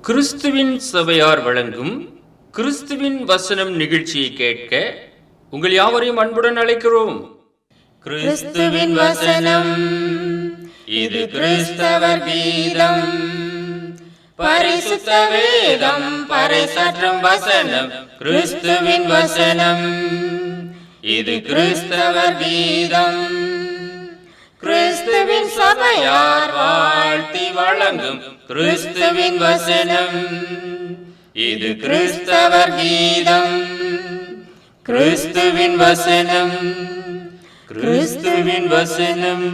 கிறிஸ்துவின் சபையார் வழங்கும் கிறிஸ்துவின் வசனம் நிகழ்ச்சியை கேட்க உங்கள் யாவரையும் அன்புடன் அழைக்கிறோம். கிறிஸ்துவின் வசனம், இது கிறிஸ்தவர் கீதம். பரிசுத்த வேதம் பறைசாற்றும் வசனம், கிறிஸ்துவின் வசனம், இது கிறிஸ்தவர் கீதம். கிறிஸ்துவின் சபையார் வாழ்த்தி வழங்கும் கிறிஸ்துவின் வசனம், இது கிறிஸ்தவர் கீதம். கிறிஸ்துவின் வசனம், கிறிஸ்துவின் வசனம்,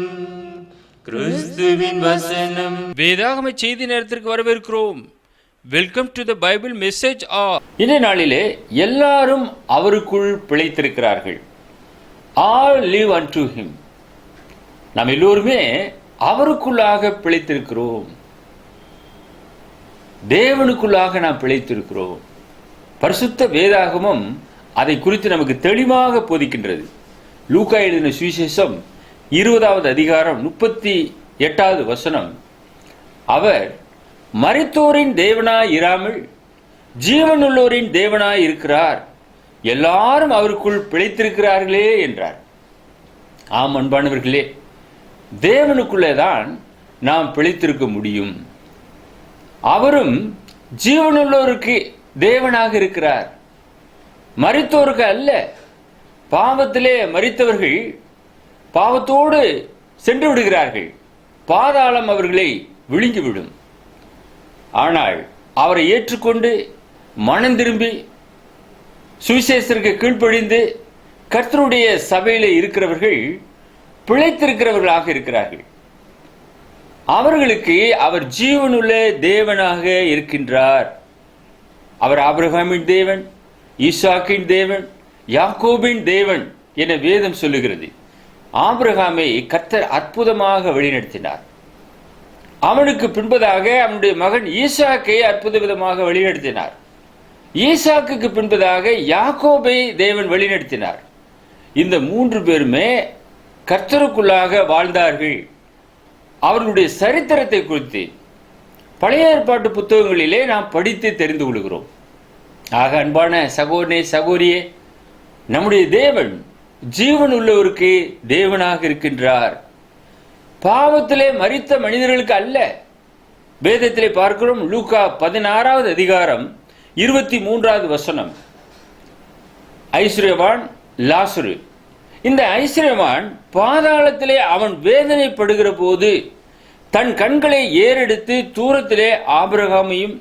கிறிஸ்துவின் வசனம். வேதாகம செய்தி நேரத்திற்கு வரவேற்கிறோம். Welcome to the Bible message. இந்த நாளிலே எல்லாரும் அவருக்குள் பிழைத்திருக்கிறார்கள். All live unto him. நாம் எல்லோருமே அவருக்குள்ளாக பிழைத்திருக்கிறோம். தேவனுக்குள்ளாக நாம் பிழைத்திருக்கிறோம். பரிசுத்த வேதாகமம் அதை குறித்து நமக்கு தெளிவாக போதிக்கின்றது. லூக்கா எழுதின சுவிசேஷம் 20வது அதிகாரம் 38வது வசனம், அவர் மரித்தோரின் தேவனாய் இராமல் ஜீவனுள்ளோரின் தேவனாய் இருக்கிறார், எல்லாரும் அவருக்குள் பிழைத்திருக்கிறார்களே என்றார். ஆம் அன்பானவர்களே, தேவனுக்குள்ளேதான் நாம் பிழைத்திருக்க முடியும். அவரும் ஜீவனுள்ளோருக்கு தேவனாக இருக்கிறார், மரித்தோருக்கு அல்ல. பாவத்திலே மரித்தவர்கள் பாவத்தோடு சென்று விடுகிறார்கள், பாதாளம் அவர்களை விழுங்கிவிடும். ஆனால் அவரை ஏற்றுக்கொண்டு மனம் திரும்பி சுவிசேஷத்திற்கு கீழ்ப்படிந்து கர்த்தருடைய சபையிலே இருக்கிறவர்கள் பிழைத்திருக்கிறவர்களாக இருக்கிறார்கள். அவர்களுக்கு அவர் ஜீவனுள்ள தேவனாக இருக்கின்றார். அவர் ஆபிரகாமின் தேவன், ஈசாக்கின் தேவன், யாக்கோபின் தேவன் என வேதம் சொல்லுகிறது. ஆபிரகாமை கர்த்தர் அற்புதமாக வழிநடத்தினார். அவனுக்கு பின்பதாக அவனுடைய மகன் ஈசாக்கை அற்புத விதமாக வழிநடத்தினார். ஈசாக்குக்கு பின்பதாக யாக்கோபை தேவன் வழிநடத்தினார். இந்த 3 பேருமே கர்த்தருக்குள்ளாக வாழ்ந்தார்கள். அவர்களுடைய சரித்திரத்தை குறித்து பழைய ஏற்பாட்டு புத்தகங்களிலே நாம் படித்து தெரிந்து கொள்கிறோம். ஆக அன்பான சகோதரனே, சகோதரியே, நம்முடைய தேவன் ஜீவன் உள்ளவருக்கு தேவனாக இருக்கின்றார். பாவத்திலே மரித்த மனிதர்களுக்கு அல்ல. வேதத்திலே பார்க்கிறோம். லூக்கா 16வது அதிகாரம் 23வது வசனம், ஐஸ்வர்யவான் லாசரு. இந்த ஐஸ்வர்யவான் பாதாளத்திலே அவன் வேதனைப்படுகிற போது தன் கண்களை ஏறெடுத்து தூரத்திலே ஆபிரகாமையும்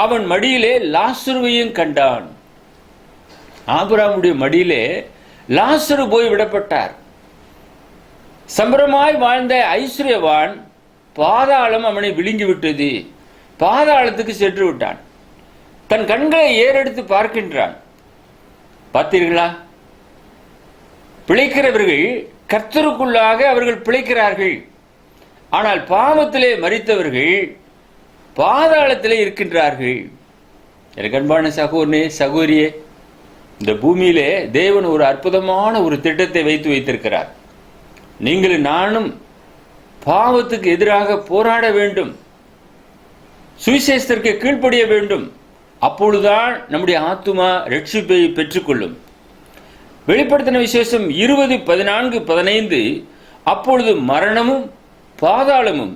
அவன் மடியிலே லாசருவையும் கண்டான். ஆபிரகாமுடைய மடியிலே லாசரு போய் விடப்பட்டார். சம்பரமாய் வாழ்ந்த ஐஸ்வர்யவான் பாதாளம் அவனை விழுங்கிவிட்டது, பாதாளத்துக்கு சென்று விட்டான். தன் கண்களை ஏறெடுத்து பார்க்கின்றான். பார்த்தீர்களா? பிழைக்கிறவர்கள் கர்த்தருக்குள்ளாக அவர்கள் பிழைக்கிறார்கள். ஆனால் பாவத்திலே மரித்தவர்கள் பாதாளத்திலே இருக்கின்றார்கள். எனக்கு அன்பான சகோதரனே, சகோதரியே, இந்த பூமியிலே தேவன் ஒரு அற்புதமான ஒரு திட்டத்தை வைத்திருக்கிறார். நீங்களும் நானும் பாவத்துக்கு எதிராக போராட வேண்டும், சுவிசேஷத்திற்கு கீழ்ப்படிய வேண்டும். அப்பொழுதுதான் நம்முடைய ஆத்துமா ரட்சிப்பை பெற்றுக்கொள்ளும். வெளிப்படுத்தின விசேஷம் 20:14-15, அப்பொழுது மரணமும் பாதாளமும்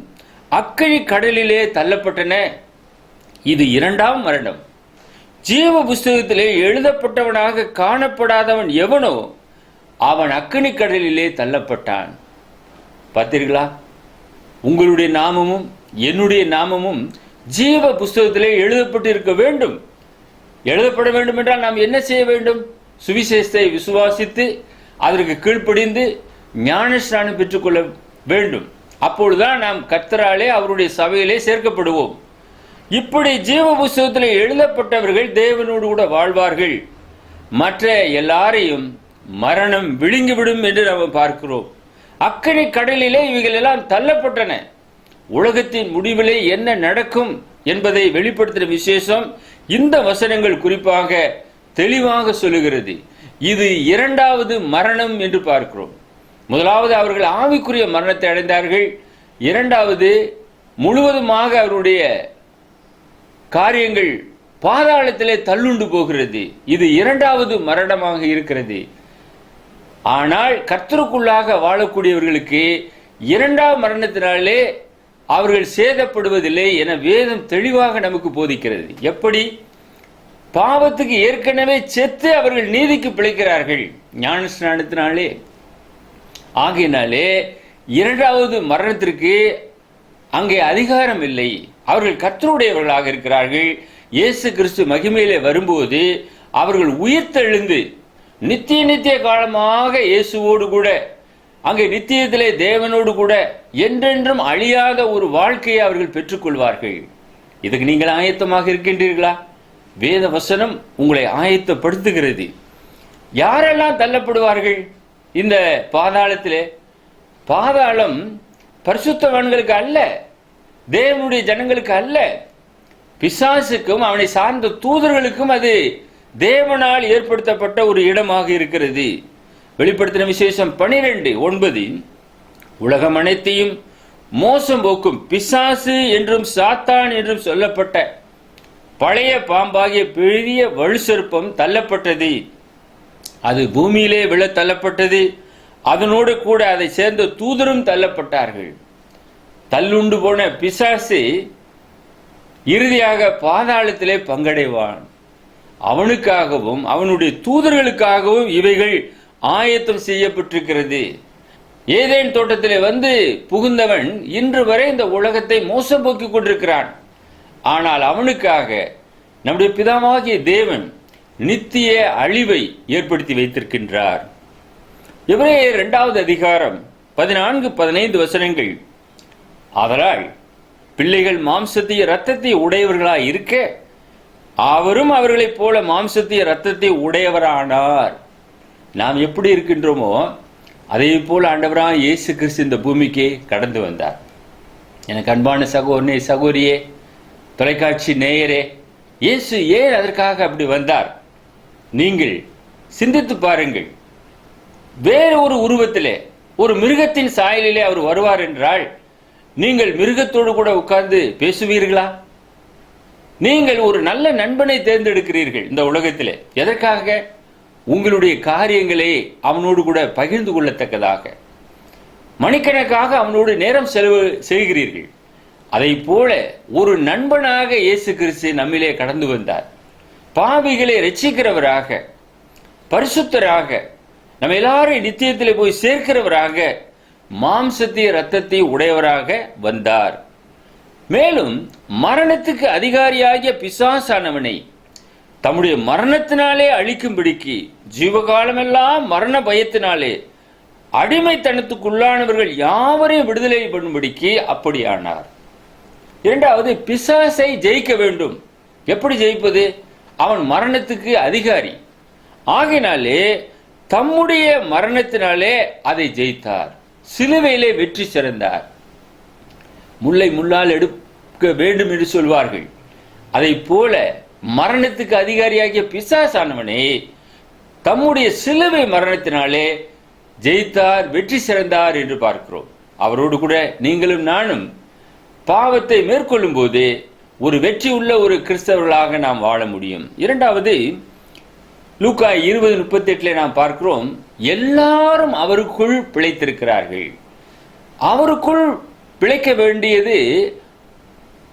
அக்கினி கடலிலே தள்ளப்பட்டன. இது 2ஆம் மரணம். ஜீவ புஸ்தகத்திலே எழுதப்பட்டவனாக காணப்படாதவன் எவனோ அவன் அக்கினி கடலிலே தள்ளப்பட்டான். பார்த்தீர்களா? உங்களுடைய நாமமும் என்னுடைய நாமமும் ஜீவ புஸ்தகத்திலே எழுதப்பட்டு இருக்க வேண்டும். எழுதப்பட வேண்டும் என்றால் நாம் என்ன செய்ய வேண்டும்? சுவிசேஷத்தை விசுவாசித்து அதற்கு கீழ்ப்படிந்து ஞானஸ்நானம் பெற்றுக்கொள்ள வேண்டும். அப்பொழுதுதான் நாம் கர்த்தராலே அவருடைய சபையிலே சேர்க்கப்படுவோம். இப்படி ஜீவ புஸ்தகத்தில் எழுதப்பட்டவர்கள் தேவனோடு கூட வாழ்வார்கள். மற்ற எல்லாரையும் மரணம் விழுங்கிவிடும் என்று நாம் பார்க்கிறோம். அக்கினி கடலிலே இவைகள் எல்லாம் தள்ளப்பட்டன. உலகத்தின் முடிவிலே என்ன நடக்கும் என்பதை வெளிப்படுத்தின விசேஷம் இந்த வசனங்கள் குறிப்பாக தெளிவாக சொல்லுகிறது. இது 2வது மரணம் என்று பார்க்கிறோம். முதலாவது அவர்கள் ஆவிக்குரிய மரணத்தை அடைந்தார்கள். 2வது முழுவதுமாக அவருடைய காரியங்கள் பாதாளத்திலே தள்ளுண்டு போகிறது. இது இரண்டாவது மரணமாக இருக்கிறது. ஆனால் கர்த்தருக்குள்ளாக வாழக்கூடியவர்களுக்கு இரண்டாம் மரணத்தினாலே அவர்கள் சேதப்படுவதில்லை என வேதம் தெளிவாக நமக்கு போதிக்கிறது. எப்படி? பாவத்துக்கு ஏற்கனவே செத்து அவர்கள் நீதிக்கு பிழைக்கிறார்கள் ஞான ஸ்நானத்தினாலே. ஆகையினாலே இரண்டாவது மரணத்திற்கு அங்கே அதிகாரம் இல்லை. அவர்கள் கர்த்தருடையவர்களாக இருக்கிறார்கள். இயேசு கிறிஸ்து மகிமையிலே வரும்போது அவர்கள் உயிர்த்தெழுந்து நித்திய காலமாக இயேசுவோடு கூட, அங்கே நித்தியத்திலே தேவனோடு கூட என்றென்றும் அழியாத ஒரு வாழ்க்கையை அவர்கள் பெற்றுக்கொள்வார்கள். இதுக்கு நீங்கள் ஆயத்தமாக இருக்கின்றீர்களா? வேத வசனம் உங்களை ஆயத்தப்படுத்துகிறது. யாரெல்லாம் தள்ளப்படுவார்கள் இந்த பாதாளத்திலே? பாதாளம் பரிசுத்தவான்களுக்கு அல்ல, தேவனுடைய ஜனங்களுக்கு அல்ல. பிசாசுக்கும் அவனை சார்ந்த தூதர்களுக்கும் அது தேவனால் ஏற்படுத்தப்பட்ட ஒரு இடமாக இருக்கிறது. வெளிப்படுத்தின விசேஷம் 12:9 உலகம் அனைத்தையும் மோசம் போக்கும் பிசாசு என்றும் சாத்தான் என்றும் சொல்லப்பட்ட பழைய பாம்பாகிய பெரிய வலுசற்பம் தள்ளப்பட்டது. அது பூமியிலே விழ தள்ளப்பட்டது. அதனோடு கூட அதை சேர்ந்த தூதரும் தள்ளப்பட்டார்கள். தள்ளுண்டு போன பிசாசு இறுதியாக பாதாளத்திலே பங்கடைவான். அவனுக்காகவும் அவனுடைய தூதர்களுக்காகவும் இவைகள் ஆயத்தம் செய்யப்பட்டிருக்கிறது. ஏதேன் தோட்டத்திலே வந்து புகுந்தவன் இன்று வரை இந்த உலகத்தை மோசம் போக்கிக் கொண்டிருக்கிறான். ஆனால் அவனுக்காக நம்முடைய பிதாவாகிய தேவன் நித்திய அழிவை ஏற்படுத்தி வைத்திருக்கின்றார். எபிரேயர் 2வது அதிகாரம் 14-15 வசனங்கள். ஆதலால் பிள்ளைகள் மாம்சத்தைய இரத்தத்தை உடையவர்களாய் இருக்க அவரும் அவர்களைப் போல மாம்சத்தைய இரத்தத்தை உடையவரானார். நாம் எப்படி இருக்கின்றோமோ அதே போல ஆண்டவராக இயேசு கிறிஸ்து இந்த பூமிக்கு கடந்து வந்தார். எனக்கு அன்பான சகோதரனே, சகோதரியே, தொலைக்காட்சி நேயரே, இயேசு ஏன் அதற்காக அப்படி வந்தார்? நீங்கள் சிந்தித்து பாருங்கள். வேறு ஒரு உருவத்திலே, ஒரு மிருகத்தின் சாயலிலே அவர் வருவார் என்றால் நீங்கள் மிருகத்தோடு கூட உட்கார்ந்து பேசுவீர்களா? நீங்கள் ஒரு நல்ல நண்பனை தேர்ந்தெடுக்கிறீர்கள் இந்த உலகத்திலே. எதற்காக? உங்களுடைய காரியங்களை அவனோடு கூட பகிர்ந்து கொள்ளத்தக்கதாக. மணிக்கணக்காக அவனோடு நேரம் செலவு செய்கிறீர்கள். அதை போல ஒரு நண்பனாக இயேசு கிறிஸ்து நம்மிலே கடந்து வந்தார். பாவிகளை ரட்சிக்கிறவராக, பரிசுத்தராக, நம்ம எல்லாரும் நித்தியத்திலே போய் சேர்க்கிறவராக, மாம்சத்திய இரத்தத்தை உடையவராக வந்தார். மேலும் மரணத்துக்கு அதிகாரியாகிய பிசாசானவனை தம்முடைய மரணத்தினாலே அழிக்கும்படிக்கு ஜீவகாலமெல்லாம் மரண பயத்தினாலே அடிமைத்தனத்துக்குள்ளானவர்கள் யாவரையும் விடுதலை பண்ணும்படிக்கு அப்படியானார். இரண்டாவது, பிசாசை ஜெயிக்க வேண்டும். எப்படி ஜெயிப்பது? அவன் மரணத்துக்கு அதிகாரி. ஆகினாலே தம்முடைய மரணத்தினாலே அதை ஜெயித்தார். சிலுவையிலே வெற்றி சிறந்தார். முல்லை முள்ளால் எடுக்க வேண்டும் என்று சொல்வார்கள். அதை போல மரணத்துக்கு அதிகாரியாகிய பிசாசானவனை தம்முடைய சிலுவை மரணத்தினாலே ஜெயித்தார், வெற்றி சிறந்தார் என்று பார்க்கிறோம். அவரோடு கூட நீங்களும் நானும் பாவத்தை மேற்கொள்ளும் போது ஒரு வெற்றி உள்ள ஒரு கிறிஸ்தவர்களாக நாம் வாழ முடியும். இரண்டாவது, லூக்கா 20:38 நாம் பார்க்கிறோம், எல்லாரும் அவருக்குள் பிழைத்திருக்கிறார்கள். அவருக்குள் பிழைக்க வேண்டியது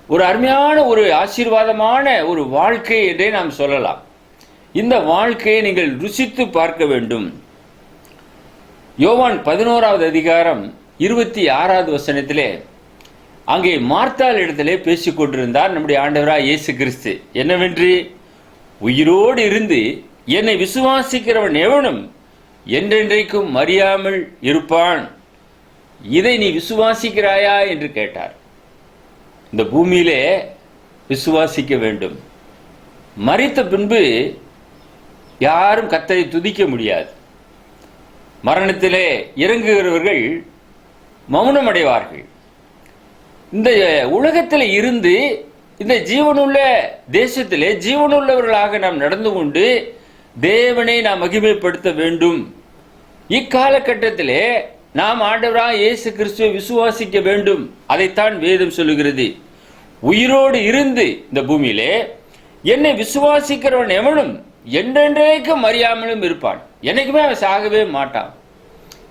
ஒரு அருமையான ஒரு ஆசீர்வாதமான ஒரு வாழ்க்கை என்றே நாம் சொல்லலாம். இந்த வாழ்க்கையை நீங்கள் ருசித்து பார்க்க வேண்டும். யோவான் 11வது அதிகாரம் 26வது வசனத்திலே அங்கே மார்த்தாள் இடத்திலே பேசிக் கொண்டிருந்தார் நம்முடைய ஆண்டவராய் இயேசு கிறிஸ்து. என்னவென்று, உயிரோடு இருந்து என்னை விசுவாசிக்கிறவன் எவனும் என்றென்றைக்கும் மறியாமல் இருப்பான். இதை நீ விசுவாசிக்கிறாயா என்று கேட்டார். இந்த பூமியிலே விசுவாசிக்க வேண்டும். மரித்த பின்பு யாரும் கர்த்தரை துதிக்க முடியாது. மரணத்திலே இறங்குகிறவர்கள் மௌனம் அடைவார்கள். இந்த உலகத்தில் இருந்து இந்த ஜீவனுள்ள தேசத்திலே ஜீவனுள்ளவர்களாக நாம் நடந்து கொண்டு தேவனை நாம் மகிமைப்படுத்த வேண்டும். இக்காலகட்டத்திலே நாம் ஆண்டவராய் இயேசு கிறிஸ்துவை விசுவாசிக்க வேண்டும். அதைத்தான் வேதம் சொல்லுகிறது. உயிரோடு இருந்து இந்த பூமியிலே என்னை விசுவாசிக்கிறவன் எவனும் என்றென்றைக்கும் அறியாமலும் இருப்பான். என்னைக்குமே அவன் சாகவே மாட்டான்.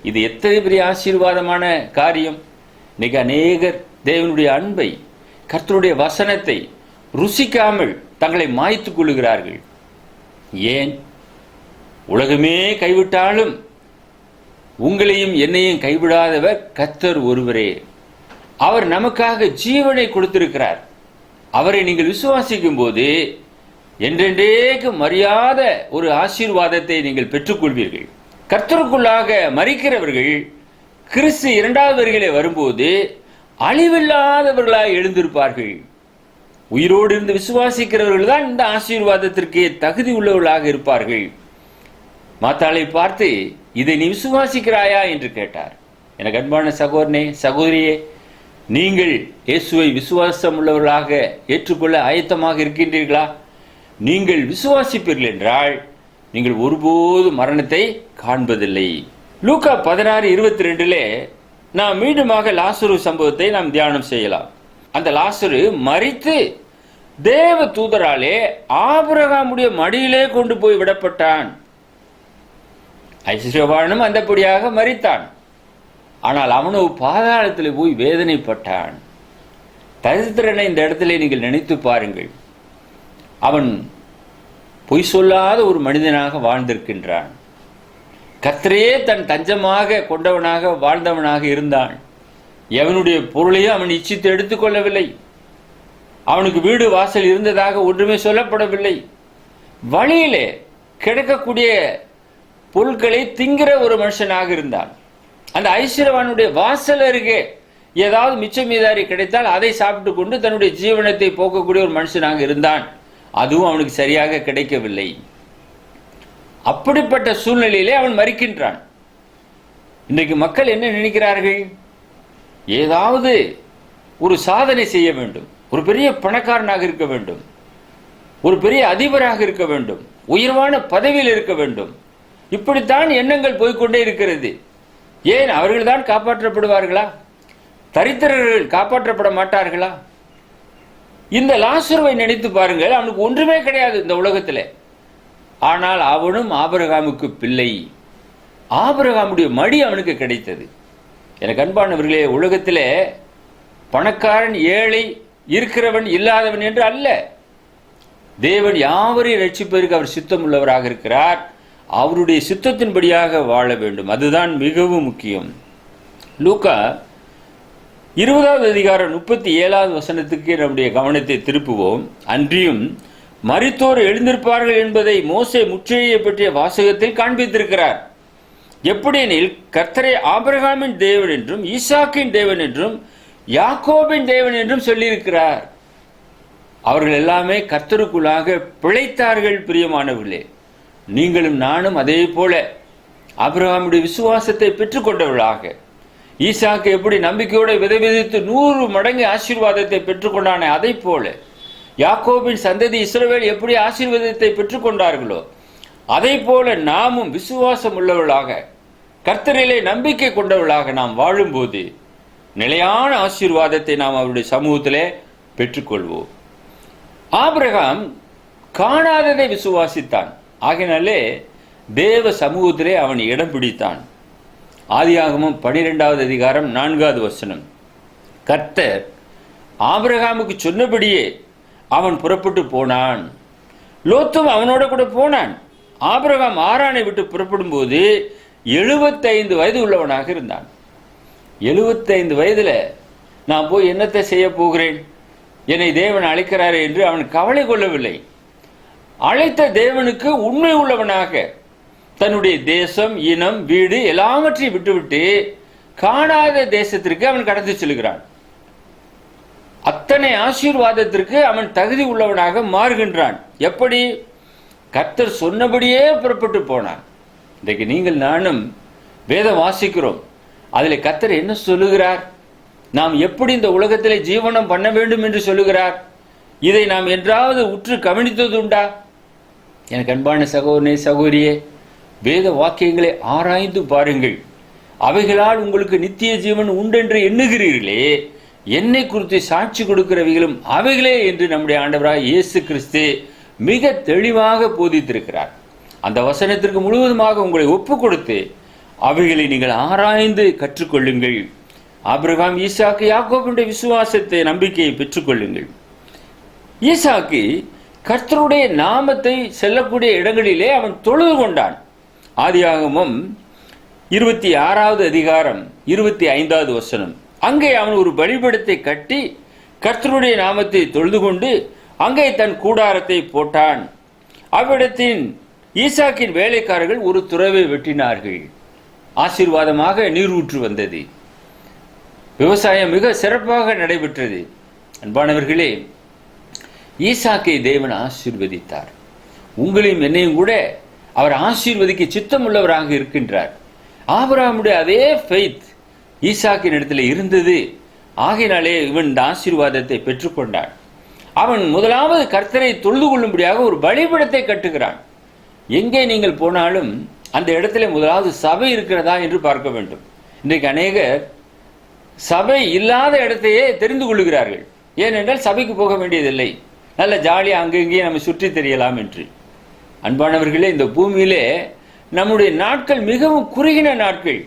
இது எத்தனை பெரிய ஆசீர்வாதமான காரியம். இன்னைக்கு அநேகர் தேவனுடைய அன்பை, கர்த்தருடைய வசனத்தை ருசிக்காமல் தங்களை மாய்த்துக் கொள்ளுகிறார்கள். ஏன்? உலகமே கைவிட்டாலும் உங்களையும் என்னையும் கைவிடாதவர் கர்த்தர் ஒருவரே. அவர் நமக்காக ஜீவனை கொடுத்திருக்கிறார். அவரை நீங்கள் விசுவாசிக்கும் போது என்றென்றேக்கு மறியாத ஒரு ஆசீர்வாதத்தை நீங்கள் பெற்றுக்கொள்வீர்கள். கர்த்தருக்குள்ளாக மரிக்கிறவர்கள் கிறிஸ்து இரண்டாவது வருகையிலே வரும்போது அழிவில்லாதவர்களாய் எழுந்திருப்பார்கள். உயிரோடு இருந்து விசுவாசிக்கிறவர்கள் தான் இந்த ஆசீர்வாதத்திற்கு தகுதி உள்ளவர்களாக இருப்பார்கள். மாத்தாளை பார்த்து, இதை நீ விசுவாசிக்கிறாயா என்று கேட்டார். எனக்கு அன்பான சகோதரனே, சகோதரியே, நீங்கள் இயேசுவை விசுவாசம் உள்ளவர்களாக ஏற்றுக்கொள்ள ஆயத்தமாக இருக்கின்றீர்களா? நீங்கள் விசுவாசிப்பீர்கள் என்றால் நீங்கள் ஒருபோது மரணத்தை காண்பதில்லை. லூக்கா 16:22 நாம் மீண்டுமாக லாசரு சம்பவத்தை நாம் தியானம் செய்யலாம். அந்த லாசரு மரித்து தேவ தூதராலே ஆபிரகாமுடைய மடியிலே கொண்டு போய் விடப்பட்டான். ஐஸ்வர்யவானும் அந்தபடியாக மரித்தான். ஆனால் அவனோ பாதாளத்தில் போய் வேதனைப்பட்டான். தரித்திரனை இந்த இடத்துல நீங்கள் நினைத்து பாருங்கள். அவன் பொய் சொல்லாத ஒரு மனிதனாக வாழ்ந்திருக்கின்றான். கர்த்தரையே தன் தஞ்சமாக கொண்டவனாக வாழ்ந்தவனாக இருந்தான். எவனுடைய பொருளையும் அவன் இச்சித்து எடுத்துக்கொள்ளவில்லை. அவனுக்கு வீடு வாசல் இருந்ததாக ஒன்றுமே சொல்லப்படவில்லை. வழியிலே கிடைக்கக்கூடிய பொருட்களை திங்கிற ஒரு மனுஷனாக இருந்தான். அந்த ஐஸ்வர்யவானுடைய வாசல் அருகே ஏதாவது மிச்சம் மீதாரி கிடைத்தால் அதை சாப்பிட்டு கொண்டு தன்னுடைய ஜீவனத்தை போக்கக்கூடிய ஒரு மனுஷனாக இருந்தான். அதுவும் அவனுக்கு சரியாக கிடைக்கவில்லை. அப்படிப்பட்ட சூழ்நிலையிலே அவன் மரிக்கின்றான். இன்றைக்கு மக்கள் என்ன நினைக்கிறார்கள்? ஏதாவது ஒரு சாதனை செய்ய வேண்டும், ஒரு பெரிய பணக்காரனாக இருக்க வேண்டும், ஒரு பெரிய அதிபராக இருக்க வேண்டும், உயர்வான பதவியில் இருக்க வேண்டும். இப்படித்தான் எண்ணங்கள் போய்கொண்டே இருக்கிறது. ஏன் அவர்கள் தான் காப்பாற்றப்படுவார்களா? தரித்திரர்கள் காப்பாற்றப்பட மாட்டார்களா? இந்த லாசருவை நினைத்து பாருங்கள். அவனுக்கு ஒன்றுமே கிடையாது இந்த உலகத்தில். ஆனால் அவனும் ஆபிரகாமுக்கு பிள்ளை. ஆபிரகாமுடைய மடி அவனுக்கு கிடைத்தது. எனக்கு அன்பானவர்களே, உலகத்தில் பணக்காரன் ஏழை, இருக்கிறவன் இல்லாதவன் என்று அல்ல. தேவன் யாவரையும் ரட்சிப்பதற்கு அவர் சித்தம் உள்ளவராக இருக்கிறார். அவருடைய சித்தத்தின்படியாக வாழ வேண்டும். அதுதான் மிகவும் முக்கியம். லூக்கா 20:37 நம்முடைய கவனத்தை திருப்புவோம். அன்றியும் மரித்தோர் எழுந்திருப்பார்கள் என்பதை மோசே முற்றியை பற்றிய வாசகத்தில் காண்பித்திருக்கிறார். எப்படியெனில் கர்த்தரை ஆபிரகாமின் தேவன் என்றும் ஈசாக்கின் தேவன் என்றும் யாக்கோபின் தேவன் என்றும் சொல்லியிருக்கிறார். அவர்கள் எல்லாமே கர்த்தருக்குள்ளாக பிழைத்தார்கள். பிரியமானவர்களே, நீங்களும் நானும் அதே போல ஆபிரகாமுடைய விசுவாசத்தை பெற்றுக்கொண்டவர்களாக, ஈசாக்கு எப்படி நம்பிக்கையோடு விதைவிதித்து 100 மடங்கு ஆசீர்வாதத்தை பெற்றுக்கொண்டானே அதை போல, யாக்கோபின் சந்ததி இஸ்ரவேல் எப்படி ஆசீர்வாதத்தை பெற்றுக்கொண்டார்களோ அதை போல நாமும் விசுவாசம் உள்ளவர்களாக, கர்த்தரிலே நம்பிக்கை கொண்டவர்களாக நாம் வாழும்போது நிலையான ஆசீர்வாதத்தை நாம் அவருடைய சமூகத்திலே பெற்றுக்கொள்வோம். ஆபிரகாம் காணாததை விசுவாசித்தான். ஆகையினாலே தேவ சமூகத்திலே அவன் இடம் பிடித்தான். ஆதியாகமம் 12:4 கர்த்தர் ஆபிரகாமுக்கு சொன்னபடியே அவன் புறப்பட்டு போனான். லோத்தும் அவனோட கூட போனான். ஆபிரகாம் ஆரானை விட்டு புறப்படும் போது 75 வயது உள்ளவனாக இருந்தான். 75 வயதுல நான் போய் என்னத்தை செய்ய போகிறேன், என்னை தேவன் அழைக்கிறாரே என்று அவன் கவலை கொள்ளவில்லை. அழைத்த தேவனுக்கு உண்மை உள்ளவனாக தன்னுடைய தேசம், இனம், வீடு எல்லாவற்றையும் விட்டுவிட்டு காணாத தேசத்திற்கு அவன் கடந்து செல்கிறான். அத்தனை ஆசீர்வாதத்திற்கு அவன் தகுதி உள்ளவனாக மாறுகின்றான். எப்படி? கர்த்தர் சொன்னபடியே புறப்பட்டு போனான். இன்றைக்கு நீங்கள் நானும் வேதம் வாசிக்கிறோம். அதில் கர்த்தர் என்ன சொல்லுகிறார், நாம் எப்படி இந்த உலகத்திலே ஜீவனம் பண்ண வேண்டும் என்று சொல்லுகிறார், இதை நாம் என்றாவது உற்று கவனித்தது உண்டா? எனக்கு அன்பான சகோதரனே, சகோதரியே, வேத வாக்கியங்களை ஆராய்ந்து பாருங்கள். அவைகளால் உங்களுக்கு நித்திய ஜீவன் உண்டென்று எண்ணுகிறீர்களே, என்னை குறித்து சாட்சி கொடுக்கிறவைகளும் அவைகளே என்று நம்முடைய ஆண்டவராய் இயேசு கிறிஸ்து மிக தெளிவாக போதித்திருக்கிறார். அந்த வசனத்திற்கு முழுவதுமாக உங்களை ஒப்பு கொடுத்து அவைகளை நீங்கள் ஆராய்ந்து கற்றுக்கொள்ளுங்கள். ஆபிரகாம், ஈசாக்கு, யாக்கோபுடைய விசுவாசத்தை, நம்பிக்கையை பெற்றுக்கொள்ளுங்கள். ஈசாக்கு கர்த்தருடைய நாமத்தை செல்லக்கூடிய இடங்களிலே அவன் தொழுது கொண்டான். ஆதியாகமம் 26வது அதிகாரம் 25வது வசனம். அங்கே அவன் ஒரு பலிபீடத்தை கட்டி கர்த்தருடைய நாமத்தை தொழுது கொண்டு அங்கே தன் கூடாரத்தை போட்டான். அவ்விடத்தின் ஈசாக்கின் வேலைக்காரர்கள் ஒரு துறவை வெட்டினார்கள். ஆசீர்வாதமாக நீர் ஊற்று வந்தது. விவசாயம் மிக சிறப்பாக நடைபெற்றது. அன்பானவர்களே, ஈசாக்கை தேவன் ஆசீர்வதித்தார். உங்களையும் என்னையும் கூட அவர் ஆசீர்வதிக்க சித்தம் உள்ளவராக இருக்கின்றார். ஆபிரகாமுடைய அதே ஃபெய்த் ஈசாக்கின் இடத்துல இருந்தது. ஆகையினாலே இவன் இந்த ஆசீர்வாதத்தை பெற்றுக்கொண்டான். அவன் முதலாவது கர்த்தரை தொழுது கொள்ளும்படியாக ஒரு பலிபீடத்தை கட்டுகிறான். எங்கே நீங்கள் போனாலும் அந்த இடத்துல முதலாவது சபை இருக்கிறதா என்று பார்க்க வேண்டும். இன்றைக்கு அநேகர் சபை இல்லாத இடத்தையே தெரிந்து கொள்ளுகிறார்கள். ஏனென்றால் சபைக்கு போக வேண்டியதில்லை, நல்ல ஜாலியாக அங்கங்கே நம்ம சுற்றி தெரியலாம் என்று. அன்பானவர்களே, இந்த பூமியிலே நம்முடைய நாட்கள் மிகவும் குறுகின நாட்கள்.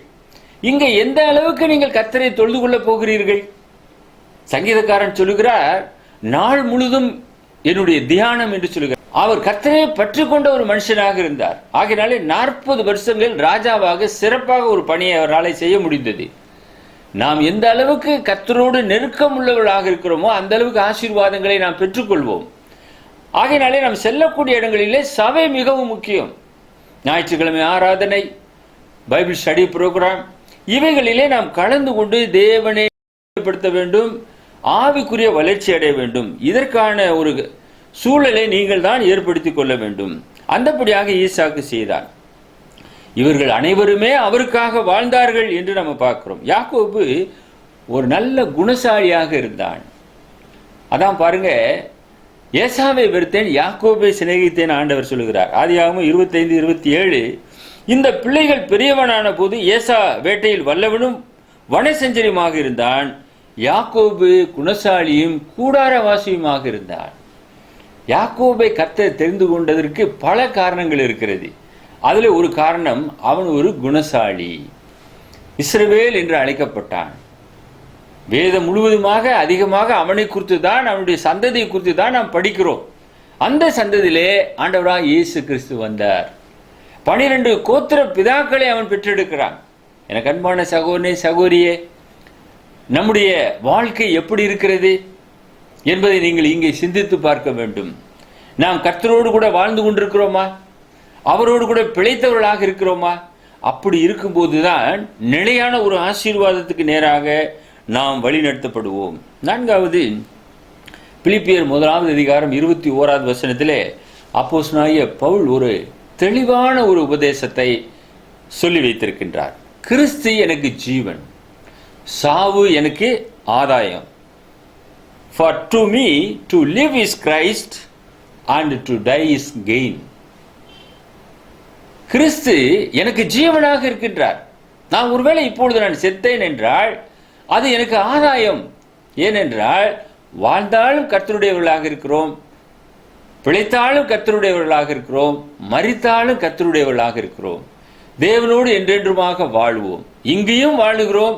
இங்கே எந்த அளவுக்கு நீங்கள் கர்த்தரை தொழுது கொள்ள போகிறீர்கள்? சங்கீதக்காரன் சொல்லுகிறார், நாள் முழுதும் என்னுடைய தியானம் என்று சொல்லுகிறார். அவர் கர்த்தரை பற்றி கொண்ட ஒரு மனுஷனாக இருந்தார். ஆகையினாலே 40 வருஷங்கள் ராஜாவாக சிறப்பாக ஒரு பணியை அவரால் செய்ய முடிந்தது. நாம் எந்த அளவுக்கு கர்த்தரோடு நெருக்கம் உள்ளவர்களாக இருக்கிறோமோ அந்த அளவுக்கு ஆசீர்வாதங்களை நாம் பெற்றுக்கொள்வோம். ஆகையினாலே நாம் செல்லக்கூடிய இடங்களிலே சபை மிகவும் முக்கியம். ஞாயிற்றுக்கிழமை ஆராதனை, பைபிள் ஸ்டடி ப்ரோக்ராம், இவைகளிலே நாம் கலந்து கொண்டு தேவனை படுத்த வேண்டும், ஆவிக்குரிய வளர்ச்சி அடைய வேண்டும். இதற்கான ஒரு சூழலை நீங்கள் தான் ஏற்படுத்தி கொள்ள வேண்டும். அந்தபடியாக ஈசாக்கு செய்தார். இவர்கள் அனைவருமே அவருக்காக வாழ்ந்தார்கள் என்று நம்ம பார்க்கிறோம். யாக்கோபு ஒரு நல்ல குணசாலியாக இருந்தான். அதான் பாருங்க, ஏசாவை வெறுத்தேன், யாக்கோபை சிநேகித்தேன் ஆண்டவர் சொல்லுகிறார். ஆதியாகமம் 25:27. இந்த பிள்ளைகள் பெரியவனான போது ஏசா வேட்டையில் வல்லவனும் வனசஞ்சரியுமாக இருந்தான். யாக்கோபு குணசாலியும் கூடாரவாசியுமாக இருந்தான். யாக்கோபை கர்த்தர் தெரிந்து கொண்டதற்கு பல காரணங்கள் இருக்கிறது. அதில் ஒரு காரணம், அவன் ஒரு குணசாலி, இஸ்ரவேல் என்று அழைக்கப்பட்டான். வேதம் முழுவதுமாக அதிகமாக அவனை குறித்து தான், அவனுடைய சந்ததியை குறித்து தான் நாம் படிக்கிறோம். அந்த சந்ததியிலே ஆண்டவராக இயேசு கிறிஸ்து வந்தார். 12 கோத்திர பிதாக்களை அவன் பெற்றெடுக்கிறான். எனக்கு அன்பான சகோதரனே, சகோதரியே, நம்முடைய வாழ்க்கை எப்படி இருக்கிறது என்பதை நீங்கள் இங்கே சிந்தித்து பார்க்க வேண்டும். நாம் கர்த்தரோடு கூட வாழ்ந்து கொண்டிருக்கிறோமா? அவரோடு கூட பிழைத்தவர்களாக இருக்கிறோமா? அப்படி இருக்கும்போதுதான் நிலையான ஒரு ஆசீர்வாதத்துக்கு நேராக நாம் வழிநடத்தப்படுவோம். 4வது, பிலிப்பியர் 1வது அதிகாரம் 21வது வசனத்திலே அப்போஸ்தலனாகிய பவுல் ஒரு தெளிவான ஒரு உபதேசத்தை சொல்லி வைத்திருக்கின்றார். கிறிஸ்து எனக்கு ஜீவன், சாவு எனக்கு ஆதாயம். For to me to live is Christ and to die is gain. கிறிஸ்து எனக்கு ஜீவனாக இருக்கின்றார். நான் ஒருவேளை இப்பொழுது நான் செத்தேன் என்றால் அது எனக்கு ஆதாயம். ஏனென்றால் வாழ்ந்தாலும் கர்த்தருடையவர்களாக இருக்கிறோம், பிழைத்தாலும் கர்த்தருடையவர்களாக இருக்கிறோம், மரித்தாலும் கர்த்தருடையவர்களாக இருக்கிறோம். தேவனோடு என்றென்றுமாக வாழ்வோம். இங்கேயும் வாழுகிறோம்,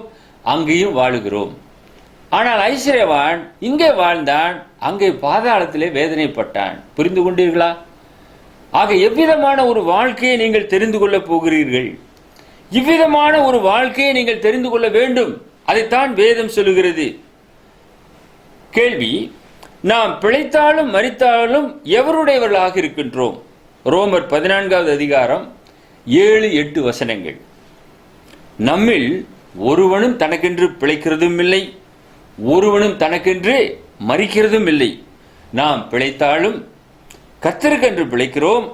அங்கேயும் வாழுகிறோம். ஆனால் ஐஸ்வர்யவான் இங்கே வாழ்ந்தான், அங்கே பாதாளத்திலே வேதனைப்பட்டான். புரிந்து கொண்டீர்களா? ஆக எவ்விதமான ஒரு வாழ்க்கையை நீங்கள் தெரிந்து கொள்ளப் போகிறீர்கள்? இவ்விதமான ஒரு வாழ்க்கையை நீங்கள் தெரிந்து கொள்ள வேண்டும். அதைத்தான் வேதம் சொல்லுகிறது. கேள்வி, நாம் பிழைத்தாலும் மரித்தாலும் எவருடையவர்களாக இருக்கின்றோம்? ரோமர் 14வது அதிகாரம் 7-8 வசனங்கள். நம்மில் ஒருவனும் தனக்கென்று பிழைக்கிறதும் இல்லை, ஒருவனும் தனக்கென்று மரிக்கிறதும் இல்லை. நாம் பிழைத்தாலும் கர்த்தருக்கென்று பிழைக்கிறோம்,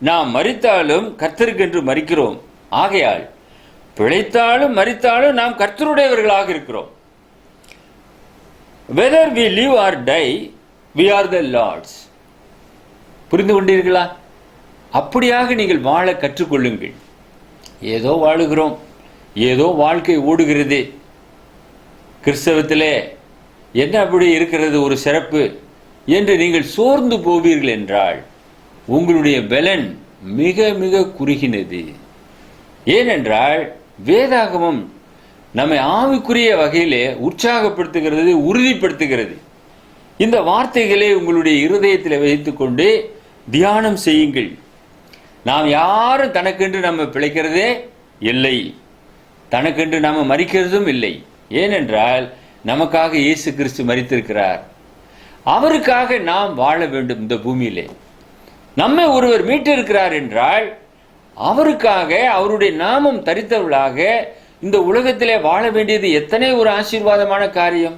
நாம் மரித்தாலும் கர்த்தருக்கென்று மரிக்கிறோம். ஆகையால் பிழைத்தாலும் மரித்தாலும் நாம் கர்த்தருடையவர்களாக இருக்கிறோம். Whether we live or die, we are the Lord's. புரிந்து கொண்டீர்களா? அப்படியாக நீங்கள் வாழ கற்றுக்கொள்ளுங்கள். ஏதோ வாழுகிறோம், ஏதோ வாழ்க்கை ஓடுகிறது. கிறிஸ்தவத்திலே என்ன அப்படி இருக்கிறது ஒரு சிறப்பு என்று நீங்கள் சோர்ந்து போவீர்கள் என்றால் உங்களுடைய பலன் மிக மிக குறுகினது. ஏனென்றால் வேதாகமம் நம்மை ஆவிக்குரிய வகையிலே உற்சாகப்படுத்துகிறது, உறுதிப்படுத்துகிறது. இந்த வார்த்தைகளை உங்களுடைய இருதயத்தில் வைத்துக்கொண்டு தியானம் செய்யுங்கள். நாம் யாரும் தனக்கென்று நம்ம பிழைக்கிறதே இல்லை, தனக்கென்று நாம் மரிக்கிறதும் இல்லை. ஏனென்றால் நமக்காக இயேசு கிறிஸ்து மரித்திருக்கிறார். அவருக்காக நாம் வாழ வேண்டும். இந்த பூமியிலே நம்மை ஒருவர் மீட்டிருக்கிறார் என்றால் அவருக்காக, அவருடைய நாமம் தரித்தவர்களாக இந்த உலகத்திலே வாழ வேண்டியது எத்தனை ஒரு ஆசீர்வாதமான காரியம்.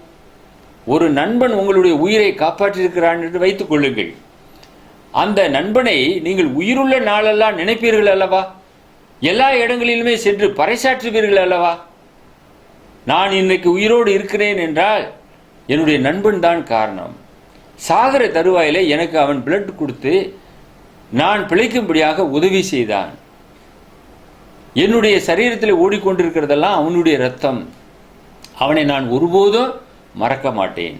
ஒரு நண்பன் உங்களுடைய உயிரை காப்பாற்றியிருக்கிறான் என்று வைத்துக் கொள்ளுங்கள். அந்த நண்பனை நீங்கள் உயிருள்ள நாளெல்லாம் நினைப்பீர்கள் அல்லவா? எல்லா இடங்களிலுமே சென்று பறைசாற்றுவீர்கள் அல்லவா? நான் இன்னைக்கு உயிரோடு இருக்கிறேன் என்றால் என்னுடைய நண்பன் தான் காரணம். சாகர தருவாயிலே எனக்கு அவன் பிளட் கொடுத்து நான் பிழைக்கும்படியாக உதவி செய்தான். என்னுடைய சரீரத்தில் ஓடிக்கொண்டிருக்கிறதெல்லாம் அவனுடைய ரத்தம். அவனை நான் ஒருபோதும் மறக்க மாட்டேன்.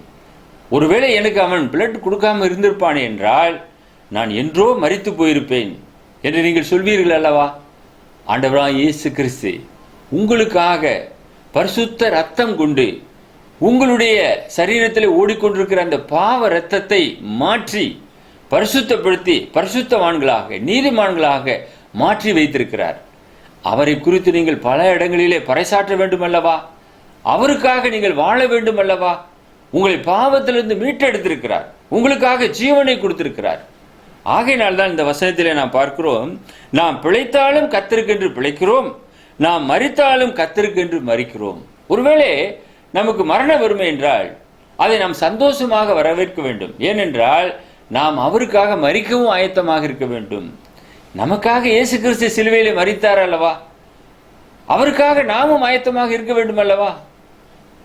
ஒருவேளை எனக்கு அவன் பிளட் கொடுக்காம இருந்திருப்பான் என்றால் நான் என்றோ மரித்து போயிருப்பேன் என்று நீங்கள் சொல்வீர்கள் அல்லவா? ஆண்டவராய் இயேசு கிறிஸ்து உங்களுக்காக பரிசுத்த ரத்தம் கொண்டு உங்களுடைய சரீரத்தில் ஓடிக்கொண்டிருக்கிற அந்த பாவ ரத்தத்தை மாற்றி பரிசுத்தப்படுத்தி பரிசுத்தவான்களாக, நீதிமான்களாக மாற்றி வைத்திருக்கிறார். அவரை குறித்து நீங்கள் பல இடங்களிலே பறைசாற்ற வேண்டும் அல்லவா? அவருக்காக நீங்கள் வாழ வேண்டும் அல்லவா? உங்களை பாவத்திலிருந்து மீட்டெடுத்திருக்கிறார், உங்களுக்காக ஜீவனை கொடுத்திருக்கிறார். ஆகையினால்தான் இந்த வசனத்திலே நாம் பார்க்கிறோம், நாம் பிழைத்தாலும் கர்த்தருக்கென்று பிழைக்கிறோம், நாம் மரித்தாலும் கர்த்தருக்கென்று மரிக்கிறோம். ஒருவேளை நமக்கு மரண வறுமை என்றால் அதை நாம் சந்தோஷமாக வரவேற்க வேண்டும். ஏனென்றால் நாம் அவருக்காக மரிக்கவும் ஆயத்தமாக இருக்க வேண்டும். நமக்காக இயேசு கிறிஸ்து சிலுவையிலே மரித்தார் அல்லவா? அவருக்காக நாமும் ஆயத்தமாக இருக்க வேண்டும் அல்லவா?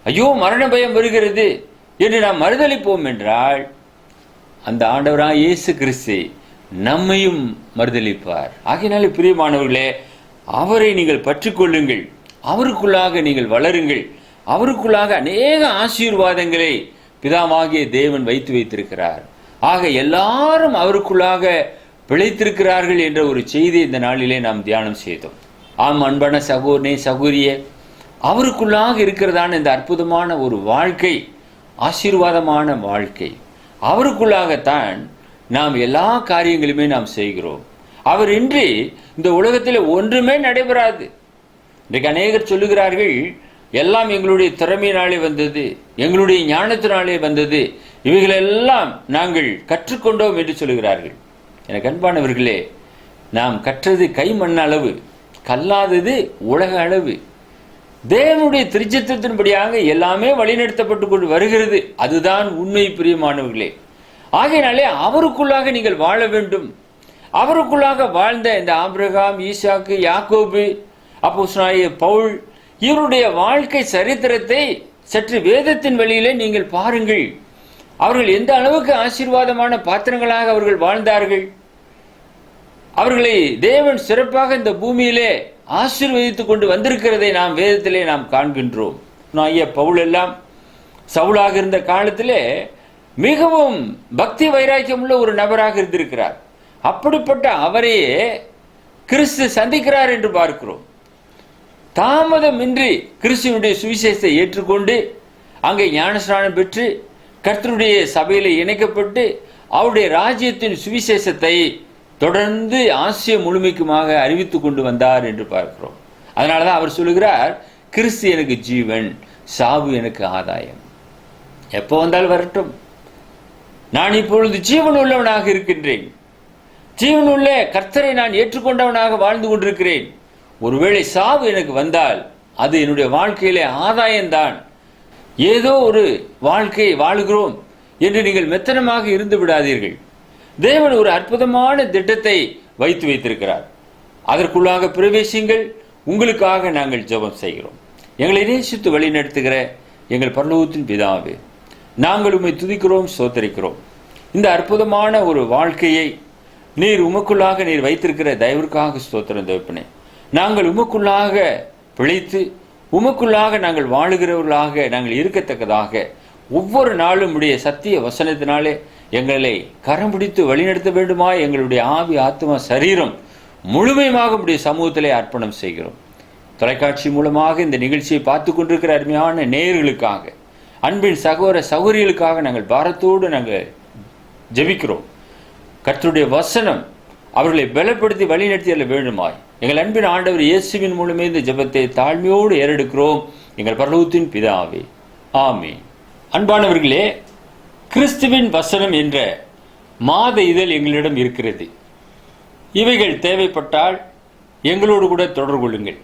ஐயோ மரண பயம் வருகிறது என்று நாம் மறுதலிப்போம் என்றால் அந்த ஆண்டவராக இயேசு கிறிஸ்து நம்மையும் மறுதலிப்பார். ஆகையினாலே பிரியமானவர்களே, அவரை நீங்கள் பற்றிக்கொள்ளுங்கள், அவருக்குள்ளாக நீங்கள் வளருங்கள். அவருக்குள்ளாக அநேக ஆசீர்வாதங்களை பிதாவாகிய தேவன் வைத்து வைத்திருக்கிறார். ஆக எல்லாரும் அவருக்குள்ளாக பிழைத்திருக்கிறார்கள் என்ற ஒரு செய்தி இந்த நாளிலே நாம் தியானம் செய்தோம். ஆம் அன்பான சகோதரனே, சகோதரியே, அவருக்குள்ளாக இருக்கிறதான இந்த அற்புதமான ஒரு வாழ்க்கை, ஆசீர்வாதமான வாழ்க்கை, அவருக்குள்ளாகத்தான் நாம் எல்லா காரியங்களுமே நாம் செய்கிறோம். அவர் இன்றி இந்த உலகத்தில் ஒன்றுமே நடைபெறாது. இன்றைக்கு அநேகர் சொல்லுகிறார்கள், எல்லாம் எங்களுடைய திறமையினாலே வந்தது, எங்களுடைய ஞானத்தினாலே வந்தது, இவைகளெல்லாம் நாங்கள் கற்றுக்கொண்டோம் என்று சொல்லுகிறார்கள். எனக்கு அன்பானவர்களே, நாம் கற்றது கை மண் அளவு, கல்லாதது உலக அளவு. தேவனுடைய திருச்சித்தத்தின்படியாக எல்லாமே வழிநடத்தப்பட்டு கொண்டு வருகிறது. அதுதான் உண்மை பிரியமானவர்களே. ஆகையினாலே அவருக்குள்ளாக நீங்கள் வாழ வேண்டும். அவருக்குள்ளாக வாழ்ந்த இந்த ஆபிரகாம், ஈசாக்கு, யாக்கோபு, அப்போஸ்தலனாகிய பவுல், இவருடைய வாழ்க்கை சரித்திரத்தை சற்று வேதத்தின் வழியிலே நீங்கள் பாருங்கள். அவர்கள் எந்த அளவுக்கு ஆசீர்வாதமான பாத்திரங்களாக அவர்கள் வாழ்ந்தார்கள். அவர்களை தேவன் சிறப்பாக இந்த பூமியிலே ஆசீர்வதித்துக் கொண்டு வந்திருக்கிறதை நாம் வேதத்திலே நாம் காண்கின்றோம். பவுல் எல்லாம் சவுலாக இருந்த காலத்திலே மிகவும் பக்தி வைராக்கியம் உள்ள ஒரு நபராக இருந்திருக்கிறார். அப்படிப்பட்ட அவரையே கிறிஸ்து சந்திக்கிறார் என்று பார்க்கிறோம். தாமதமின்றி கிறிஸ்துவனுடைய சுவிசேஷத்தை ஏற்றுக்கொண்டு அங்கே ஞானஸ்நானம் பெற்று கர்த்தருடைய சபையிலே இணைக்கப்பட்டு அவருடைய ராஜ்யத்தின் சுவிசேஷத்தை தொடர்ந்து ஆசியா முழுமைக்குமாக அறிவித்துக் கொண்டு வந்தார் என்று பார்க்கிறோம். அதனாலதான் அவர் சொல்லுகிறார், கிறிஸ்து எனக்கு ஜீவன், சாவு எனக்கு ஆதாயம். எப்போ வந்தால் வரட்டும், நான் இப்பொழுது ஜீவன் உள்ளவனாக இருக்கின்றேன், ஜீவன் உள்ள கர்த்தரை நான் ஏற்றுக்கொண்டவனாக வாழ்ந்து கொண்டிருக்கிறேன். ஒருவேளை சாவு எனக்கு வந்தால் அது என்னுடைய வாழ்க்கையிலே ஆதாயம்தான். ஏதோ ஒரு வாழ்க்கையை வாழுகிறோம் என்று நீங்கள் மெத்தனமாக இருந்து விடாதீர்கள். தேவன் ஒரு அற்புதமான திட்டத்தை வைத்து வைத்திருக்கிறார். அதற்குள்ளாக பிரவேசிங்கள். உங்களுக்காக நாங்கள் ஜெபம் செய்கிறோம். எங்களை நேசித்து வழி நடத்துகிற எங்கள் பரலோகத்தின் பிதாவே, நாங்கள் உம்மை துதிக்கிறோம், ஸ்தோத்திரிக்கிறோம். இந்த அற்புதமான ஒரு வாழ்க்கையை நீர் உமக்குள்ளாக நீர் வைத்திருக்கிற தயவிற்காக ஸ்தோத்திரம் தகப்பனே. நாங்கள் உமக்குள்ளாக பிழைத்து உமக்குள்ளாக நாங்கள் வாழுகிறவர்களாக நாங்கள் இருக்கத்தக்கதாக ஒவ்வொரு நாளும் உடைய சத்திய வசனத்தினாலே எங்களை கரம் பிடித்து வழிநடத்த வேண்டுமா? எங்களுடைய ஆவி, ஆத்மா, சரீரம் முழுமையாக உடைய சமூகத்திலே அர்ப்பணம் செய்கிறோம். தொலைக்காட்சி மூலமாக இந்த நிகழ்ச்சியை பார்த்து கொண்டிருக்கிற அருமையான நேயர்களுக்காக, அன்பின் சகோதர சகோதரிகளுக்காக நாங்கள் பாரத்தோடு நாங்கள் ஜெபிக்கிறோம். கர்த்தருடைய வசனம் அவர்களை பலப்படுத்தி வழிநடத்தியல்ல வேண்டுமாய் எங்கள் அன்பின் ஆண்டவர் இயேசுவின் மூலமே இந்த ஜெபத்தை தாழ்மையோடு ஏறெடுக்கிறோம் எங்கள் பரலோகத்தின் பிதாவே, ஆமென். அன்பானவர்களே, கிறிஸ்துவின் வசனம் என்ற மாத இதழ் எங்களிடம் இருக்கிறது. இவைகள் தேவைப்பட்டால் எங்களோடு கூட தொடர்பு கொள்ளுங்கள்.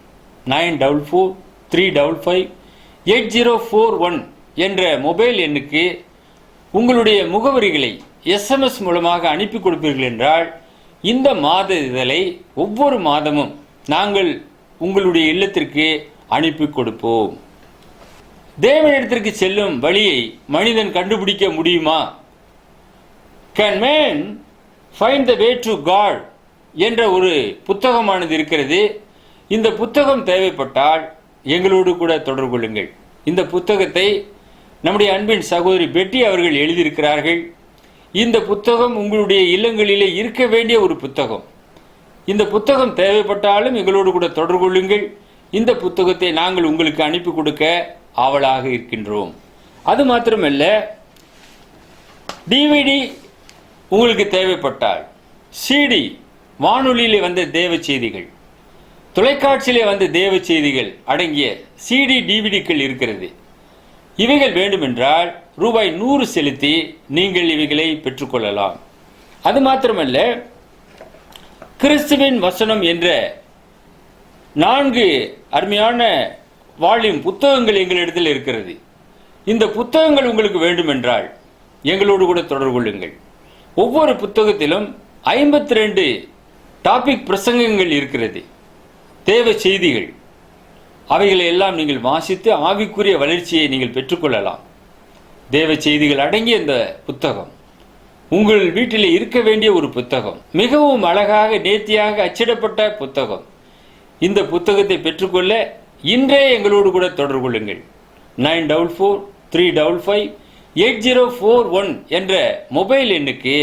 9443558041 என்ற மொபைல் எண்ணுக்கு உங்களுடைய முகவரிகளை SMS மூலமாக அனுப்பி கொடுப்பீர்கள் என்றால் இந்த மாத இதழை ஒவ்வொரு மாதமும் நாங்கள் உங்களுடைய இல்லத்திற்கு அனுப்பி கொடுப்போம். தேவனிடத்திற்கு செல்லும் வழியை மனிதன் கண்டுபிடிக்க முடியுமா? Can man find the way to God என்ற ஒரு புத்தகமானது இருக்கிறது. இந்த புத்தகம் தேவைப்பட்டால் எங்களோடு கூட தொடர்பு கொள்ளுங்கள். இந்த புத்தகத்தை நம்முடைய அன்பின் சகோதரி பெட்டி அவர்கள் எழுதியிருக்கிறார்கள். இந்த புத்தகம் உங்களுடைய இல்லங்களிலே இருக்க வேண்டிய ஒரு புத்தகம். இந்த புத்தகம் தேவைப்பட்டாலும் எங்களோடு கூட தொடர்பு கொள்ளுங்கள். இந்த புத்தகத்தை நாங்கள் உங்களுக்கு அனுப்பி கொடுக்க ஆவலாக இருக்கின்றோம். அது மாத்திரமல்ல, DVD உங்களுக்கு தேவைப்பட்டால், CD வானொலியிலே வந்த தேவ செய்திகள், தொலைக்காட்சியிலே வந்த தேவ செய்திகள் அடங்கிய CD DVDக்கள் இருக்கிறது. இவைகள் வேண்டுமென்றால் ரூபாய் 100 செலுத்தி நீங்கள் இவைகளை பெற்றுக்கொள்ளலாம். அது மாத்திரமல்ல, கிறிஸ்துவின் வசனம் என்ற 4 அருமையான வால்யூம் புத்தகங்கள் எங்களிடத்தில் இருக்கிறது. இந்த புத்தகங்கள் உங்களுக்கு வேண்டுமென்றால் எங்களோடு கூட தொடர்பு கொள்ளுங்கள். ஒவ்வொரு புத்தகத்திலும் 52 டாபிக் பிரசங்கங்கள் இருக்கிறது, தேவ செய்திகள். அவைகளை எல்லாம் நீங்கள் வாசித்து ஆவிக்குரிய வளர்ச்சியை நீங்கள் பெற்றுக்கொள்ளலாம். தேவ செய்திகள் அடங்கிய இந்த புத்தகம் உங்கள் வீட்டில் இருக்க வேண்டிய ஒரு புத்தகம். மிகவும் அழகாக நேர்த்தியாக அச்சிடப்பட்ட புத்தகம். இந்த புத்தகத்தை பெற்றுக்கொள்ள இன்றே எங்களோடு கூட தொடர்பு கொள்ளுங்கள். 9443558041 என்ற மொபைல் எண்ணுக்கு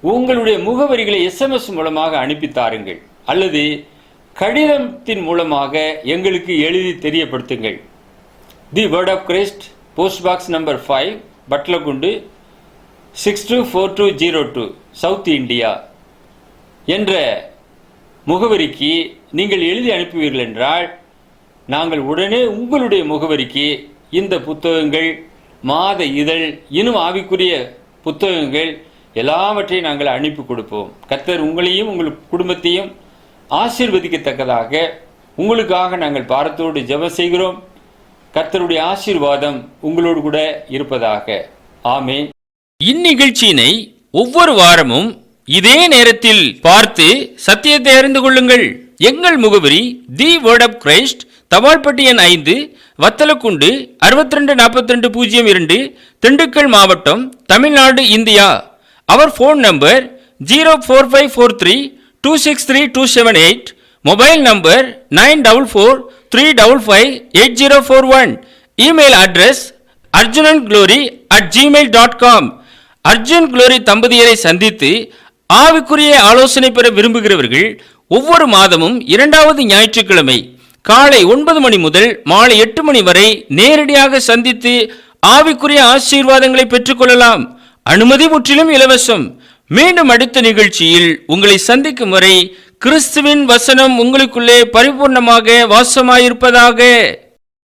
உங்களுடைய முகவரிகளை SMS மூலமாக அனுப்பி தாருங்கள், அல்லது கடிதத்தின் மூலமாக எங்களுக்கு எழுதி தெரியப்படுத்துங்கள். The word of Christ, post box number 5, Batlagundu 624202, south India என்ற முகவரிக்கு நீங்கள் எழுதி அனுப்புவீர்கள் என்றால் நாங்கள் உடனே உங்களுடைய முகவரிக்கு இந்த புத்தகங்கள், மாத இதழ், இன்னும் ஆவிக்குரிய புத்தகங்கள் எல்லாவற்றையும் நாங்கள் அனுப்பி கொடுப்போம். கர்த்தர் உங்களையும் உங்கள் குடும்பத்தையும் ஆசீர்வதிக்கத்தக்கதாக உங்களுக்காக நாங்கள் பாரத்தோடு ஜெபம் செய்கிறோம். கர்த்தருடைய ஆசீர்வாதம் உங்களோடு கூட இருப்பதாக. ஆமென். இந்நிகழ்ச்சியினை ஒவ்வொரு வாரமும் இதே நேரத்தில் பார்த்து சத்தியத்தை அறிந்து கொள்ளுங்கள். எங்கள் முகவரி தி வேர்ட் ஆஃப் கிரைஸ்ட், தபால்பட்டி எண் 5, வத்தலக்குண்டு 624202, திண்டுக்கல் மாவட்டம், தமிழ்நாடு, இந்தியா. அவர் phone number 04543263278, mobile number 9443558041, email address arjunanglory@gmail.com. Arjun Glory தம்பதியரை சந்தித்து ஆவிக்குரிய ஆலோசனை பெற விரும்புகிறவர்கள் ஒவ்வொரு மாதமும் 2வது ஞாயிற்றுக்கிழமை காலை 9 மணி முதல் மாலை 8 மணி வரை நேரடியாக சந்தித்து ஆவிக்குரிய ஆசீர்வாதங்களை பெற்றுக்கொள்ளலாம். அனுமதி முற்றிலும் இலவசம். மீண்டும் அடுத்த நிகழ்ச்சியில் உங்களை சந்திக்கும் வரை கிறிஸ்துவின் வசனம் உங்களுக்குள்ளே பரிபூர்ணமாக வாசமாயிருப்பதாக.